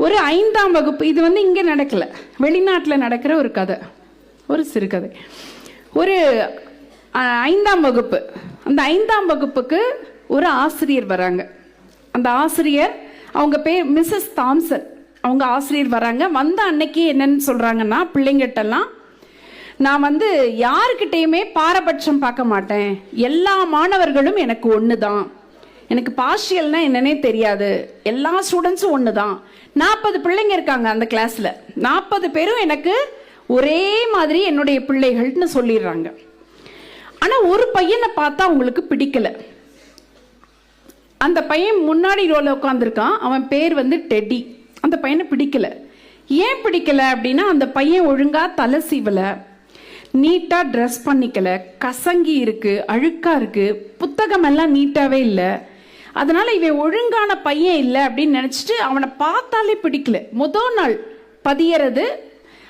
ஒரு 5ஆம் வகுப்பு, இது இங்கே நடக்கல, வெளிநாட்டில் நடக்கிற ஒரு கதை, ஒரு சிறுகதை. ஒரு 5ஆம் வகுப்பு, அந்த 5ஆம் வகுப்புக்கு ஒரு ஆசிரியர் வராங்க. அந்த ஆசிரியர், அவங்க பேர் மிஸ்ஸஸ் தாம்சன். அவங்க ஆசிரியர் வராங்க. வந்த அன்னைக்கு என்னன்னு சொல்கிறாங்கன்னா, பிள்ளைங்கிட்டலாம், நான் யாருக்கிட்டேயுமே பாரபட்சம் பார்க்க மாட்டேன், எல்லா மாணவர்களும் எனக்கு ஒன்று தான், எனக்கு பார்ஷியல்னா என்னன்னே தெரியாது, எல்லா ஸ்டூடெண்ட்ஸும் ஒன்று தான். 40 பிள்ளைங்க இருக்காங்க அந்த கிளாஸில், 40 பேரும் எனக்கு ஒரே மாதிரி என்னுடைய பிள்ளைகள்னு சொல்லிடுறாங்க. ஆனால் ஒரு பையனை பார்த்தா அவங்களுக்கு பிடிக்கல. அந்த பையன் முன்னாடி ரோல உட்காந்துருக்கான். அவன் பேர் டெட்டி. அந்த பையனை பிடிக்கல. ஏன் பிடிக்கல அப்படின்னா, அந்த பையன் ஒழுங்கா தலை சீவலை, நீட்டா ட்ரெஸ் பண்ணிக்கல, கசங்கி இருக்கு, அழுக்கா இருக்கு, புத்தகம் எல்லாம் நீட்டாவே இல்லை. அதனால இவன் ஒழுங்கான பையன் இல்லை அப்படின்னு நினைச்சிட்டு அவனை பார்த்தாலே பிடிக்கல. முதல் நாள் பதியறது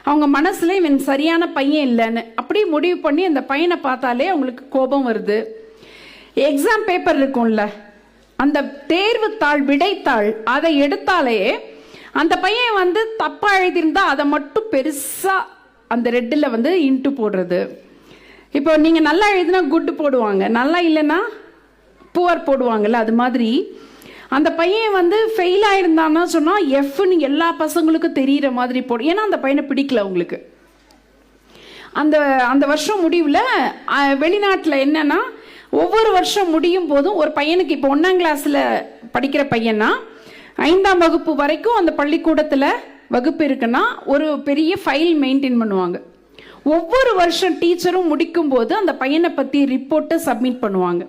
அவங்க மனசுல இவன் சரியான பையன் இல்லைன்னு அப்படியே முடிவு பண்ணி அந்த பையனை பார்த்தாலே அவங்களுக்கு கோபம் வருது. எக்ஸாம் பேப்பர் இருக்கும்ல, அந்த தேர்வு தாள், விடைத்தாள், அதை எடுத்தாலே அந்த பையன் தப்பா எழுதியிருந்தா அதை மட்டும் பெருசா அந்த ரெட்டில் இன்ட்டு போடுறது. இப்போ நீங்க நல்லா எழுதினா குட் போடுவாங்க, நல்லா இல்லைன்னா புவர் போடுவாங்கல்ல, அது மாதிரி அந்த பையன் ஃபெயில் ஆயிருந்தான்னா சொன்னா எஃப்னு எல்லா பசங்களுக்கும் தெரிகிற மாதிரி போடும். ஏன்னா அந்த பையனை பிடிக்கல அவங்களுக்கு. அந்த அந்த வருஷம் முடிவில் வெளிநாட்டில் என்னன்னா, ஒவ்வொரு வருஷம் முடியும் போதும் ஒரு பையனுக்கு, இப்போ 1ஆம் கிளாஸில் படிக்கிற பையனா 5ஆம் வகுப்பு வரைக்கும் அந்த பள்ளிக்கூடத்தில் வகுப்பு இருக்குன்னா ஒரு பெரிய ஃபைல் மெயின்டைன் பண்ணுவாங்க. ஒவ்வொரு வருஷம் டீச்சரும் முடிக்கும் போது அந்த பையனை பற்றி ரிப்போர்ட்டை சப்மிட் பண்ணுவாங்க.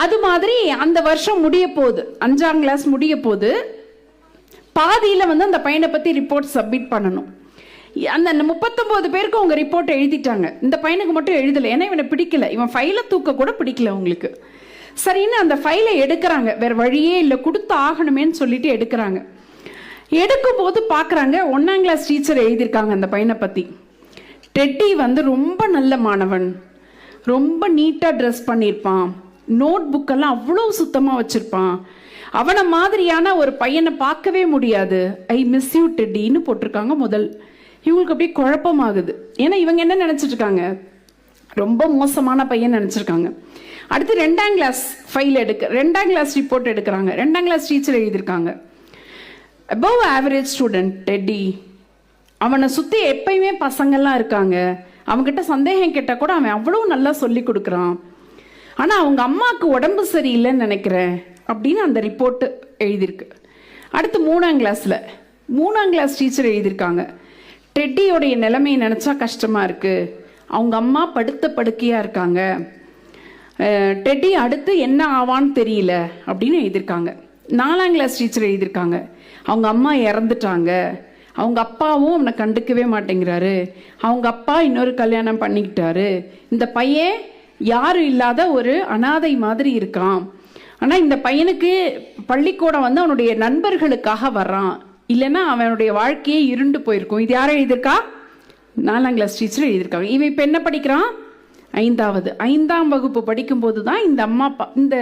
அது மாதிரி அந்த வருஷம் முடிய போகுது, 5ஆம் கிளாஸ் முடிய போது, பாதியில் அந்த பையனை பற்றி ரிப்போர்ட் சப்மிட் பண்ணணும். அந்த 39 பேருக்கு அவங்க ரிப்போர்ட் எழுதிட்டாங்க. இந்த பையனுக்கு மட்டும் எழுதலை. ஏன்னா இவனை பிடிக்கல, இவன் ஃபைலை தூக்க கூட பிடிக்கல அவங்களுக்கு. சரின்னு அந்த ஃபைலை எடுக்கிறாங்க, வேற வழியே இல்லை, கொடுத்து ஆகணுமேன்னு சொல்லிட்டு எடுக்கிறாங்க. எடுக்கும் போது பார்க்குறாங்க, 1ஆம் கிளாஸ் டீச்சர் எழுதியிருக்காங்க அந்த பையனை பற்றி. டெட்டி ரொம்ப நல்ல மாணவன், ரொம்ப நீட்டாக ட்ரெஸ் பண்ணியிருப்பான், நோட் புக்கெல்லாம் அவ்வளோ சுத்தமாக வச்சுருப்பான், அவனை மாதிரியான ஒரு பையனை பார்க்கவே முடியாது, ஐ மிஸ் யூ டெட்டின்னு போட்டிருக்காங்க. முதல் இவங்களுக்கு அப்படியே குழப்பமாகுது. ஏன்னா இவங்க என்ன நினச்சிட்டு இருக்காங்க, ரொம்ப மோசமான பையன் நினச்சிருக்காங்க. அடுத்து 2ஆம் கிளாஸ் ஃபைல் 2ஆம் கிளாஸ் ரிப்போர்ட் எடுக்கிறாங்க. 2ஆம் கிளாஸ் டீச்சர் எழுதியிருக்காங்க, அபவ் ஆவரேஜ் ஸ்டூடெண்ட் டெட்டி, அவனை சுற்றி எப்பயுமே பசங்கள்லாம் இருக்காங்க, அவங்ககிட்ட சந்தேகம் கேட்டால் கூட அவன் அவ்வளோ நல்லா சொல்லி கொடுக்குறான், ஆனால் அவங்க அம்மாவுக்கு உடம்பு சரியில்லைன்னு நினைக்கிறேன் அப்படின்னு அந்த ரிப்போர்ட்டு எழுதியிருக்கு. அடுத்து 3ஆம் கிளாஸ் டீச்சர் எழுதியிருக்காங்க, டெட்டியோடைய நிலைமையை நினச்சா கஷ்டமாக இருக்குது, அவங்க அம்மா படுத்த படுக்கையாக இருக்காங்க, டெட்டி அடுத்து என்ன ஆவான்னு தெரியல அப்படின்னு எழுதியிருக்காங்க. 4ஆம் கிளாஸ் டீச்சர் எழுதியிருக்காங்க, அவங்க அம்மா இறந்துட்டாங்க, அவங்க அப்பாவும் அவனை கண்டுக்கவே மாட்டேங்கிறாரு, அவங்க அப்பா இன்னொரு கல்யாணம் பண்ணிக்கிட்டாரு, இந்த பையன் யாரும் இல்லாத ஒரு அனாதை மாதிரி இருக்கான், ஆனால் இந்த பையனுக்கு பள்ளிக்கூடம் அவனுடைய நண்பர்களுக்காக வர்றான், இல்லைன்னா அவனுடைய வாழ்க்கையே இருண்டு போயிருக்கும். இது யாரும் எழுதியிருக்கா? 4ஆம் கிளாஸ் டீச்சர் எழுதியிருக்காங்க. இவன் இப்போ என்ன படிக்கிறான்? 5ஆம் வகுப்பு படிக்கும்போது தான் இந்த அம்மா இந்த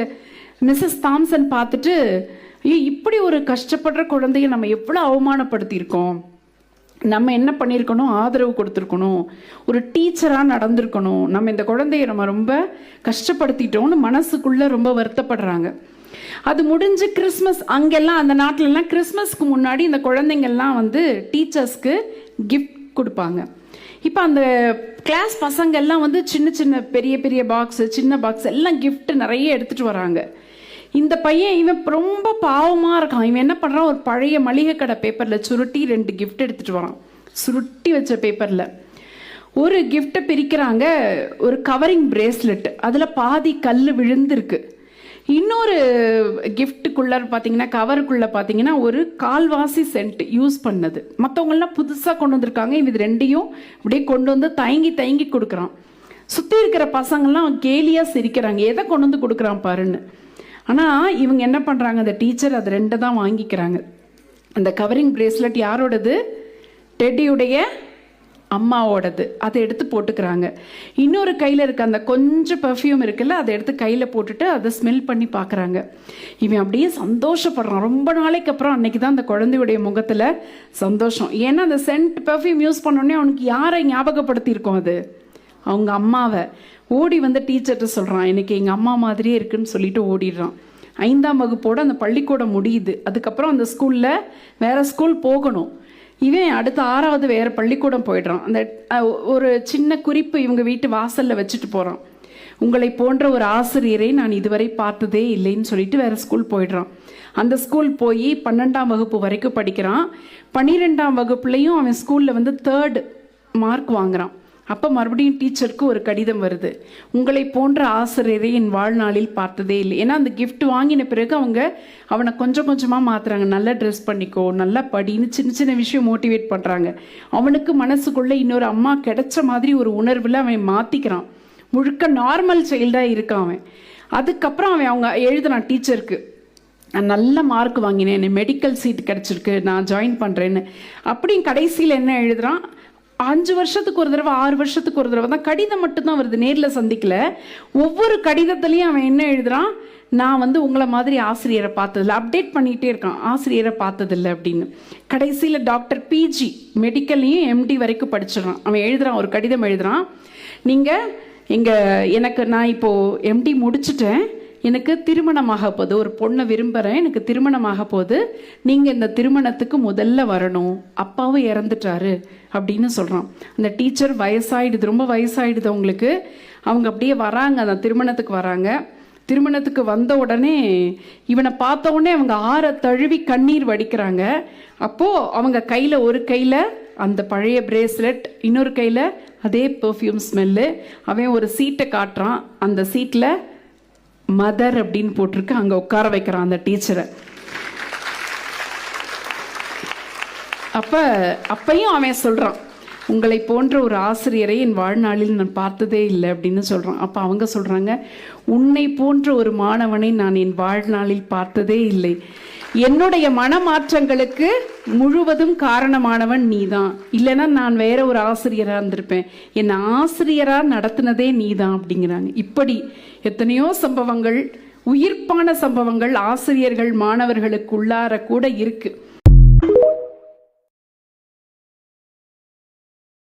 மிஸ்ஸஸ் தாம்சன் பார்த்துட்டு, இப்படி ஒரு கஷ்டப்படுற குழந்தைய நம்ம எவ்வளோ அவமானப்படுத்தியிருக்கோம், நம்ம என்ன பண்ணியிருக்கணும், ஆதரவு கொடுத்துருக்கணும், ஒரு டீச்சராக நடந்திருக்கணும், நம்ம இந்த குழந்தைய நம்ம ரொம்ப கஷ்டப்படுத்திட்டோம்னு மனசுக்குள்ளே ரொம்ப வருத்தப்படுறாங்க. அது முடிஞ்சு கிறிஸ்மஸ், அங்கெல்லாம் அந்த நாட்டிலலாம் கிறிஸ்மஸ்க்கு முன்னாடி இந்த குழந்தைங்கள்லாம் டீச்சர்ஸ்க்கு கிஃப்ட் கொடுப்பாங்க. இப்போ அந்த கிளாஸ் பசங்கள்லாம் சின்ன சின்ன பெரிய பெரிய பாக்ஸு, சின்ன பாக்ஸ் எல்லாம் கிஃப்ட் நிறைய எடுத்துகிட்டு வராங்க. இந்த பையன் இவன் ரொம்ப பாவமாக இருக்கான். இவன் என்ன பண்ணுறான், ஒரு பழைய மளிகை கடை பேப்பரில் சுருட்டி 2 கிஃப்ட் எடுத்துகிட்டு வரான். சுருட்டி வச்ச பேப்பரில் ஒரு கிஃப்டை பிரிக்கிறாங்க, ஒரு கவரிங் பிரேஸ்லெட், அதில் பாதி கல் விழுந்திருக்கு. இன்னொரு கிஃப்ட்டுக்குள்ளே பார்த்தீங்கன்னா, கவருக்குள்ளே பார்த்தீங்கன்னா ஒரு கால்வாசி சென்ட் யூஸ் பண்ணது, மற்றவங்களாம் புதுசாக கொண்டு வந்திருக்காங்க. இது 2ஐயும் அப்படியே கொண்டு தயங்கி தயங்கி கொடுக்குறான். சுற்றி இருக்கிற பசங்கள்லாம் கேலியாக சிரிக்கிறாங்க, எதை கொண்டு கொடுக்குறான் பாருன்னு. ஆனால் இவங்க என்ன பண்ணுறாங்க, அந்த டீச்சர் அது 2 தான் வாங்கிக்கிறாங்க. அந்த கவரிங் பிரேஸ்லெட் யாரோடது? டெட்டியுடைய அம்மாவோடது, அதை எடுத்து போட்டுக்கிறாங்க. இன்னொரு கையில் இருக்க அந்த கொஞ்சம் பெர்ஃப்யூம் இருக்குல்ல, அதை எடுத்து கையில் போட்டுட்டு அதை ஸ்மெல் பண்ணி பார்க்குறாங்க. இவன் அப்படியே சந்தோஷப்படுறான். ரொம்ப நாளைக்கு அப்புறம் அன்னைக்கு தான் அந்த குழந்தையுடைய முகத்தில் சந்தோஷம். ஏன்னா அந்த சென்ட் பெர்ஃப்யூம் யூஸ் பண்ணோடனே அவனுக்கு யாரை ஞாபகப்படுத்தியிருக்கோம்? அது அவங்க அம்மாவை. ஓடி வந்து டீச்சர்கிட்ட சொல்கிறான், எனக்கு எங்கள் அம்மா மாதிரியே இருக்குன்னு சொல்லிட்டு ஓடிடுறான். 5ஆம் வகுப்போடு அந்த பள்ளிக்கூடம் முடியுது. அதுக்கப்புறம் அந்த ஸ்கூலில் வேறு ஸ்கூல் போகணும். இவன் அடுத்த 6வது வேறு பள்ளிக்கூடம் போயிடுறான். அந்த ஒரு சின்ன குறிப்பு இவங்க வீட்டு வாசலில் வச்சுட்டு போகிறான். உங்களை போன்ற ஒரு ஆசிரியரை நான் இதுவரை பார்த்ததே இல்லைன்னு சொல்லிட்டு வேறு ஸ்கூல் போயிடுறான். அந்த ஸ்கூல் போய் 12ஆம் வகுப்பு வரைக்கும் படிக்கிறான். 12ஆம் வகுப்புலையும் அவன் ஸ்கூலில் வந்து 3rd மார்க் வாங்குறான். அப்போ மறுபடியும் டீச்சருக்கு ஒரு கடிதம் வருது, உங்களை போன்ற ஆசிரியரை என் வாழ்நாளில் பார்த்ததே இல்லை. ஏன்னா அந்த கிஃப்ட் வாங்கின பிறகு அவங்க அவனை கொஞ்சம் கொஞ்சமாக மாற்றுறாங்க. நல்லா ட்ரெஸ் பண்ணிக்கோ, நல்லா படின்னு சின்ன சின்ன விஷயம் மோட்டிவேட் பண்ணுறாங்க. அவனுக்கு மனசுக்குள்ளே இன்னொரு அம்மா கிடைச்ச மாதிரி ஒரு உணர்வில் அவன் மாற்றிக்கிறான். முழுக்க நார்மல் சைல்டாக இருக்கான் அவன். அதுக்கப்புறம் அவன் அவங்க எழுதுனான் டீச்சருக்கு, நான் நல்ல மார்க் வாங்கினேன், எனக்கு மெடிக்கல் சீட் கிடச்சிருக்கு, நான் ஜாயின் பண்ணுறேன்னு. அப்படியும் கடைசியில் என்ன எழுதுறான், 5 வருஷத்துக்கு ஒரு தடவை 6 வருஷத்துக்கு ஒரு தடவை தான் கடிதம் மட்டும்தான் வருது, நேரில் சந்திக்கல. ஒவ்வொரு கடிதத்துலேயும் அவன் என்ன எழுதுறான், நான் வந்து உங்களை மாதிரி ஆசிரியரை பார்த்ததில்ல, அப்டேட் பண்ணிகிட்டே இருக்கான், ஆசிரியரை பார்த்ததில்லை அப்படின்னு. கடைசியில் டாக்டர் பிஜி மெடிக்கல்லையும் எம்டி வரைக்கும் படிச்சிடறான். அவன் எழுதுறான், ஒரு கடிதம் எழுதுறான், எனக்கு நான் இப்போது எம்டி முடிச்சுட்டேன், எனக்கு திருமணமாக போகுது, ஒரு பொண்ணை விரும்புகிறேன், எனக்கு திருமணமாக போகுது, நீங்கள் இந்த திருமணத்துக்கு முதல்ல வரணும், அப்பாவும் இறந்துட்டாரு அப்படின்னு சொல்கிறான். அந்த டீச்சர் வயசாயிடுது, ரொம்ப வயசாயிடுது அவங்களுக்கு. அவங்க அப்படியே வராங்க, அந்த திருமணத்துக்கு வராங்க. திருமணத்துக்கு வந்த உடனே இவனை பார்த்த உடனே அவங்க ஆற தழுவி கண்ணீர் வடிக்கிறாங்க. அப்போது அவங்க கையில், ஒரு கையில் அந்த பழைய பிரேஸ்லெட், இன்னொரு கையில் அதே பெர்ஃப்யூம் ஸ்மெல்லு. அவன் ஒரு சீட்டை காட்டுறான், அந்த சீட்டில் மதர் அப்படின்னு போட்டிருக்கு, அங்கே உட்கார வைக்கிறான் அந்த டீச்சரை. அப்பையும் அவன் சொல்கிறான், உங்களை போன்ற ஒரு ஆசிரியரை என் வாழ்நாளில் நான் பார்த்ததே இல்லை அப்படின்னு சொல்கிறான். அப்போ அவங்க சொல்கிறாங்க, உன்னை போன்ற ஒரு மாணவனை நான் என் வாழ்நாளில் பார்த்ததே இல்லை, என்னுடைய மனமாற்றங்களுக்கு முழுவதும் காரணமானவன் நீதான், இல்லைன்னா நான் வேற ஒரு ஆசிரியராக இருந்திருப்பேன், என்னை ஆசிரியராக நடத்தினதே நீதான் அப்படிங்கிறாங்க. இப்படி எத்தனையோ சம்பவங்கள், உயிர்ப்பான சம்பவங்கள் ஆசிரியர்கள் மாணவர்களுக்கு உள்ளார கூட இருக்கு.